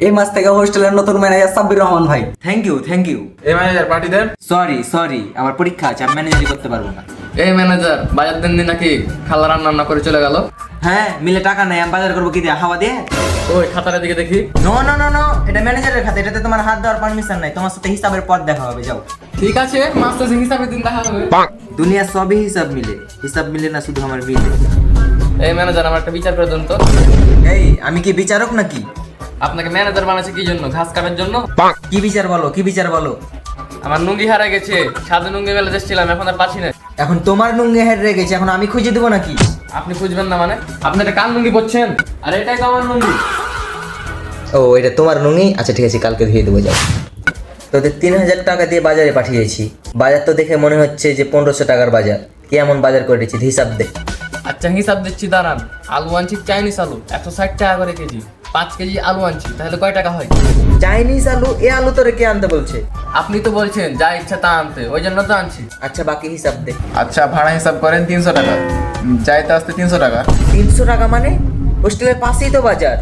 এই মাস থেকে হোস্টেলের নতুন ম্যানেজার সাব্বির রহমান ভাই। Thank you. এই ম্যানেজার পার্টি দেন। সরি আমার পরীক্ষা আছে, আমি ম্যানেজারই করতে পারবো না। এই ম্যানেজার বাজার দিন দিন নাকি খালা রান্না করে চলে গেল। হ্যাঁ, মিলে টাকা নাই, আমি বাজার করবো কি দিয়ে, হাওয়া দিয়ে? ওই খাতার দিকে দেখি। নো, এটা ম্যানেজারের খাতা, এটাতে তোমার হাত দেওয়ার পারমিশন নাই। তোমার সাথে হিসাবের পর দেখা হবে, যাও। ঠিক আছে, মাস্টার হিসাবে দিন দেখা হবে। দুনিয়া সবই হিসাব মিলে না, শুধু আমার মিলে। এই ম্যানেজার আমার একটা বিচার করে দেন তো। এই, আমি কি বিচারক নাকি? আপনাকে ম্যানেজার বানাচ্ছে কি জন্য? ঘাস কাটার জন্য? কি বিচার বলো? আমার নুঙ্গি হারা গেছে, সাদে নুঙ্গি মেলে যাচ্ছিলাম, এখন আর পাচ্ছি না। এখন তোমার নুঙ্গি হেরে গেছে, এখন আমি খুঁজে দেবো নাকি? আপনি খুঁজবেন না মানে? আপনি একটা কাল নুঙ্গি পরছেন, আর এটাই তো আমার নুঙ্গি। ও, এটা তোমার নুঙ্গি? আচ্ছা ঠিক আছে, কালকে ধুয়ে দেবো, যাও। তোদের 3000 টাকা দিয়ে বাজারে পাঠিয়েছি। বাজার তো দেখে মনে হচ্ছে যে 1500 টাকার বাজার। কি এমন বাজার করেছি, হিসাব দে। আচ্ছা হিসাব দিচ্ছি, দাঁড়ান। আলু আনছি চাইনিজ আলু 160 টাকা করে কেজি। 5 কেজি আলু আনছি, তাহলে কয় টাকা হয়? চাইনিজ আলু? এ আলু তোরে কে আনতে বলছে? আপনি তো বলছেন যা ইচ্ছা তা আনতে, ওই জন্য তো আনছি। আচ্ছা, বাকি হিসাব দে। আচ্ছা, ভাড়া হিসাব করেন 300 টাকা। যাইতে আসতে 300 টাকা। 300 টাকা মানে? হোস্টেলের পাশেই তো বাজার,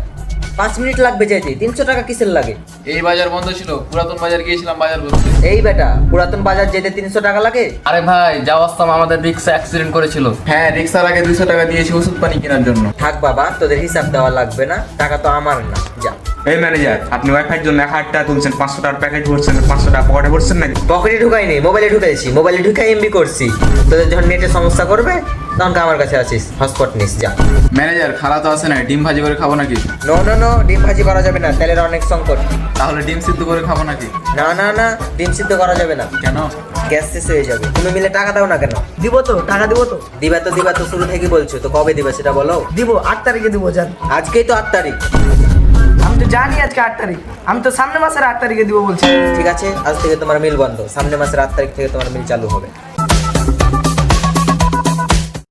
5 মিনিট লাগবে যাইতে। 300 টাকা কিসের লাগে? এই বাজার বন্ধ ছিল, পুরাতন বাজার গিয়েছিলাম বাজার করতে। এই বেটা, পুরাতন বাজার যেতে 300 টাকা লাগে? আরে ভাই, যাওয়ার সময় আমাদের রিক্সা অ্যাক্সিডেন্ট করেছিল। হ্যাঁ, রিক্সার আগে 200 টাকা দিয়েছি ওষুধ পানি কেনার জন্য। থাক বাবা, তোদের হিসাব দেওয়া লাগবে না, টাকা তো আমার না, যা। এই ম্যানেজার, আপনি ওয়াইফাইয়ের জন্য 1000 টাকা তুলছেন, 500 টাকার প্যাকেট ভরছেন, 500 টাকা পকেটে ভরছেন নাকি? পকেটে ঢুকাইনি, মোবাইলে ঢুকাইছি। মোবাইলে ঢুকাই এমবি করছি। তোদের যখন নেটে সমস্যা করবে তখন আমার কাছে আসিস, হটস্পট নিস, যা। ম্যানেজার, খালা তো আসে না, ডিম ভাজি করে খাবো নাকি? নো, ডিম ভাজি করা যাবে না, তেলের অনেক সংকট। তাহলে ডিম সিদ্ধ করে খাবো নাকি? না, ডিম সিদ্ধ করা যাবে না, কেন? গ্যাস শেষ হয়ে যাবে। তুমি মিলে টাকা দাও না কেন? দিব তো, টাকা দিব তো। দিবা তো শুরু থেকে বলছো, তো কবে দিবা সেটা বলো। দিব 8 তারিখে দিব, জান। আজকেই তো 8 তারিখ। আমি তো জানি আজকে 8 তারিখ, আমি তো সামনে মাসের 8 তারিখে দিব বলছি। ঠিক আছে, আজ থেকে তোমার মিল বন্ধ, সামনের মাসের 8 তারিখ থেকে তোমার মিল চালু হবে।